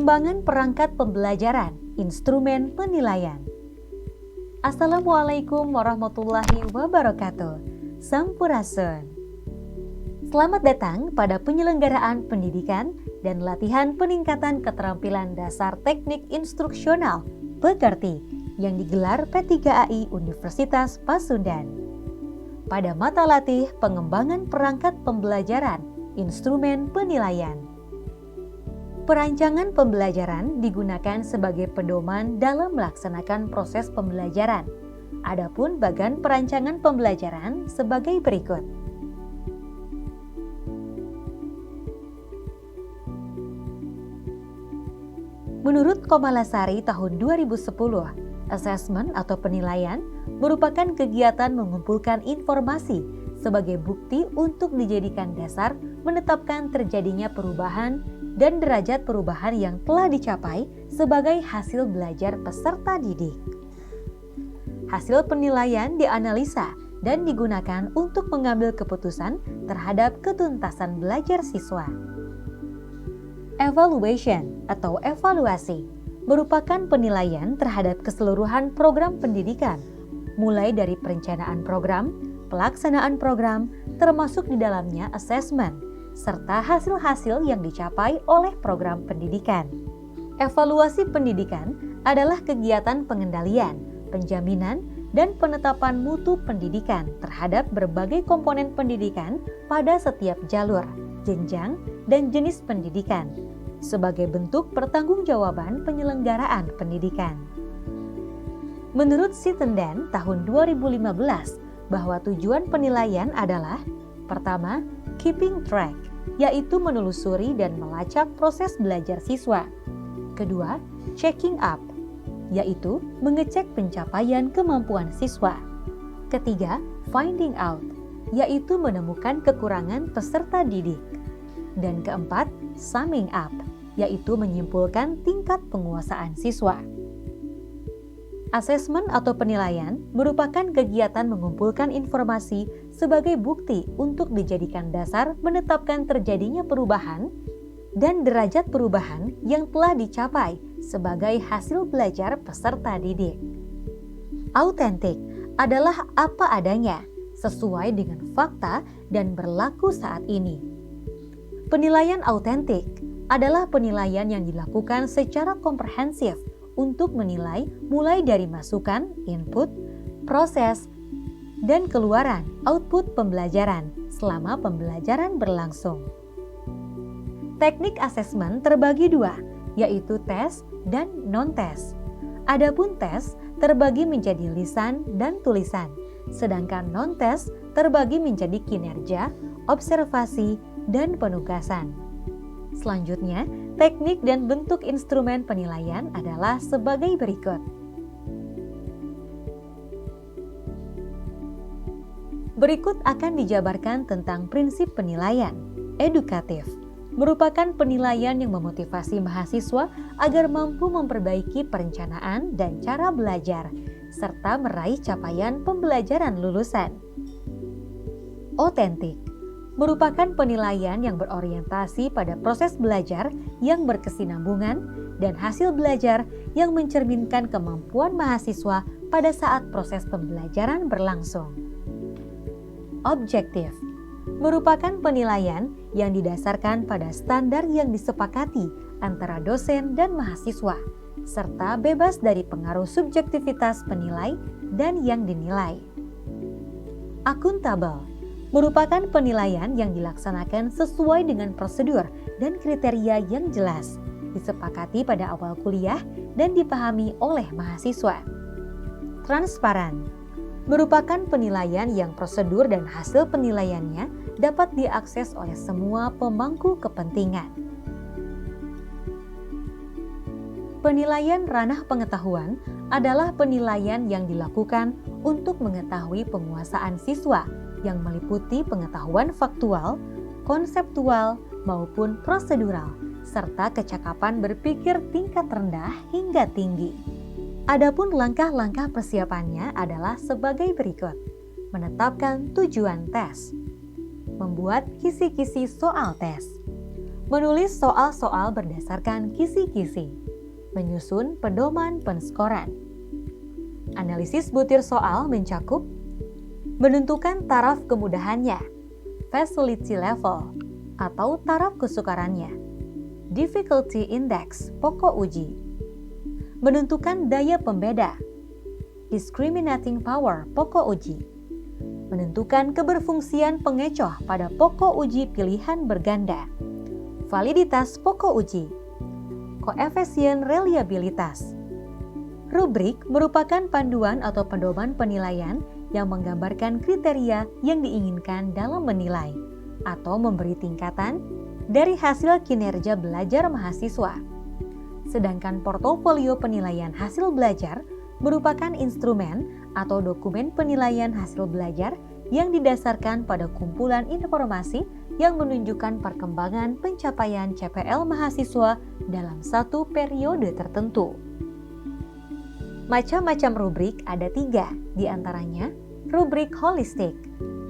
Pengembangan perangkat pembelajaran, instrumen penilaian. Assalamualaikum warahmatullahi wabarakatuh. Sampurasun. Selamat datang pada penyelenggaraan pendidikan dan latihan peningkatan keterampilan dasar teknik instruksional (PKIRT) yang digelar P3AI Universitas Pasundan. Pada mata latih pengembangan perangkat pembelajaran, instrumen penilaian. Perancangan pembelajaran digunakan sebagai pedoman dalam melaksanakan proses pembelajaran. Adapun bagan perancangan pembelajaran sebagai berikut. Menurut Komalasari tahun 2010, assessment atau penilaian merupakan kegiatan mengumpulkan informasi sebagai bukti untuk dijadikan dasar menetapkan terjadinya perubahan dan derajat perubahan yang telah dicapai sebagai hasil belajar peserta didik. Hasil penilaian dianalisa dan digunakan untuk mengambil keputusan terhadap ketuntasan belajar siswa. Evaluation atau evaluasi merupakan penilaian terhadap keseluruhan program pendidikan, mulai dari perencanaan program, pelaksanaan program, termasuk di dalamnya assessment, serta hasil-hasil yang dicapai oleh program pendidikan. Evaluasi pendidikan adalah kegiatan pengendalian, penjaminan, dan penetapan mutu pendidikan terhadap berbagai komponen pendidikan pada setiap jalur, jenjang, dan jenis pendidikan, sebagai bentuk pertanggungjawaban penyelenggaraan pendidikan. Menurut Sittenden tahun 2015, bahwa tujuan penilaian adalah: pertama, keeping track, yaitu menelusuri dan melacak proses belajar siswa. Kedua, checking up, yaitu mengecek pencapaian kemampuan siswa. Ketiga, finding out, yaitu menemukan kekurangan peserta didik. Dan keempat, summing up, yaitu menyimpulkan tingkat penguasaan siswa. Asesmen atau penilaian merupakan kegiatan mengumpulkan informasi sebagai bukti untuk dijadikan dasar menetapkan terjadinya perubahan dan derajat perubahan yang telah dicapai sebagai hasil belajar peserta didik. Autentik adalah apa adanya, sesuai dengan fakta dan berlaku saat ini. Penilaian autentik adalah penilaian yang dilakukan secara komprehensif untuk menilai mulai dari masukan, input, proses, dan keluaran, output pembelajaran selama pembelajaran berlangsung. Teknik asesmen terbagi dua, yaitu tes dan non-tes. Adapun tes terbagi menjadi lisan dan tulisan, sedangkan non-tes terbagi menjadi kinerja, observasi, dan penugasan. Selanjutnya, teknik dan bentuk instrumen penilaian adalah sebagai berikut. Berikut akan dijabarkan tentang prinsip penilaian. Edukatif merupakan penilaian yang memotivasi mahasiswa agar mampu memperbaiki perencanaan dan cara belajar, serta meraih capaian pembelajaran lulusan. Otentik merupakan penilaian yang berorientasi pada proses belajar yang berkesinambungan dan hasil belajar yang mencerminkan kemampuan mahasiswa pada saat proses pembelajaran berlangsung. Objektif merupakan penilaian yang didasarkan pada standar yang disepakati antara dosen dan mahasiswa, serta bebas dari pengaruh subjektivitas penilai dan yang dinilai. Akuntabel merupakan penilaian yang dilaksanakan sesuai dengan prosedur dan kriteria yang jelas, disepakati pada awal kuliah dan dipahami oleh mahasiswa. Transparan merupakan penilaian yang prosedur dan hasil penilaiannya dapat diakses oleh semua pemangku kepentingan. Penilaian ranah pengetahuan adalah penilaian yang dilakukan untuk mengetahui penguasaan siswa yang meliputi pengetahuan faktual, konseptual, maupun prosedural, serta kecakapan berpikir tingkat rendah hingga tinggi. Adapun langkah-langkah persiapannya adalah sebagai berikut. Menetapkan tujuan tes, membuat kisi-kisi soal tes, Menulis soal-soal berdasarkan kisi-kisi. Menyusun pedoman penskoran. Analisis butir soal mencakup menentukan taraf kemudahannya, facility level, atau taraf kesukarannya, difficulty index, pokok uji. Menentukan daya pembeda, discriminating power, pokok uji. Menentukan keberfungsian pengecoh pada pokok uji pilihan berganda, validitas pokok uji, koefisien reliabilitas. Rubrik merupakan panduan atau pedoman penilaian yang menggambarkan kriteria yang diinginkan dalam menilai atau memberi tingkatan dari hasil kinerja belajar mahasiswa. Sedangkan portofolio penilaian hasil belajar merupakan instrumen atau dokumen penilaian hasil belajar yang didasarkan pada kumpulan informasi yang menunjukkan perkembangan pencapaian CPL mahasiswa dalam satu periode tertentu. Macam-macam rubrik ada 3, diantaranya rubrik holistik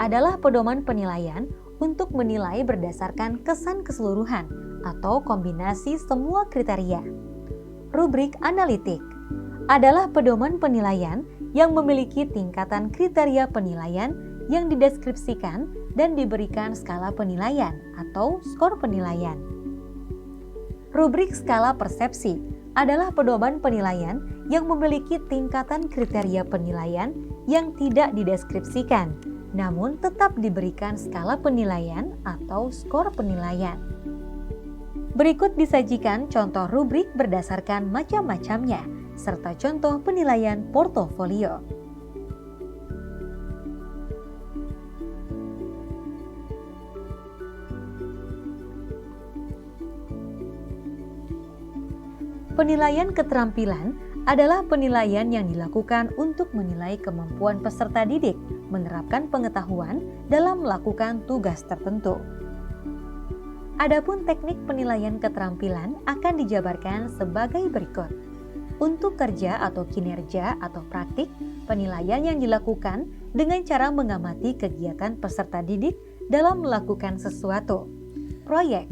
adalah pedoman penilaian untuk menilai berdasarkan kesan keseluruhan atau kombinasi semua kriteria. Rubrik analitik adalah pedoman penilaian yang memiliki tingkatan kriteria penilaian yang dideskripsikan dan diberikan skala penilaian atau skor penilaian. Rubrik skala persepsi adalah pedoman penilaian yang memiliki tingkatan kriteria penilaian yang tidak dideskripsikan, namun tetap diberikan skala penilaian atau skor penilaian. Berikut disajikan contoh rubrik berdasarkan macam-macamnya, serta contoh penilaian portofolio. Penilaian keterampilan adalah penilaian yang dilakukan untuk menilai kemampuan peserta didik menerapkan pengetahuan dalam melakukan tugas tertentu. Adapun teknik penilaian keterampilan akan dijabarkan sebagai berikut. Untuk kerja atau kinerja atau praktik, penilaian yang dilakukan dengan cara mengamati kegiatan peserta didik dalam melakukan sesuatu. Proyek,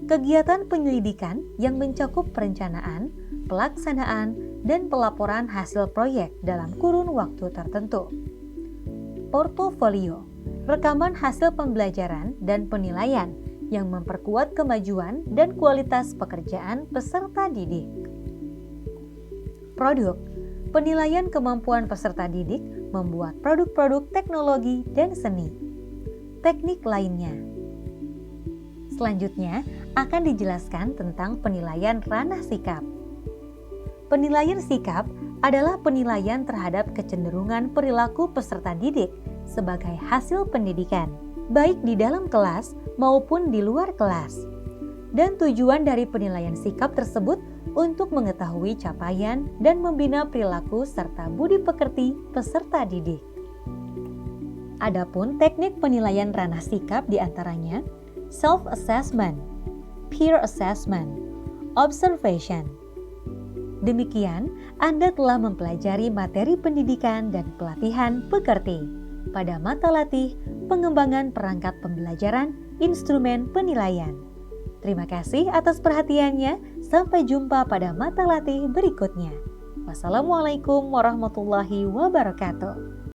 kegiatan penyelidikan yang mencakup perencanaan, pelaksanaan, dan pelaporan hasil proyek dalam kurun waktu tertentu. Portofolio, rekaman hasil pembelajaran dan penilaian yang memperkuat kemajuan dan kualitas pekerjaan peserta didik. Produk, penilaian kemampuan peserta didik membuat produk-produk teknologi dan seni. Teknik lainnya. Selanjutnya akan dijelaskan tentang penilaian ranah sikap. Penilaian sikap adalah penilaian terhadap kecenderungan perilaku peserta didik sebagai hasil pendidikan, baik di dalam kelas maupun di luar kelas. Dan tujuan dari penilaian sikap tersebut untuk mengetahui capaian dan membina perilaku serta budi pekerti peserta didik. Adapun teknik penilaian ranah sikap diantaranya self-assessment, peer assessment, observation. Demikian, Anda telah mempelajari materi pendidikan dan pelatihan pekerti pada mata latih pengembangan perangkat pembelajaran instrumen penilaian. Terima kasih atas perhatiannya. Sampai jumpa pada mata latih berikutnya. Wassalamualaikum warahmatullahi wabarakatuh.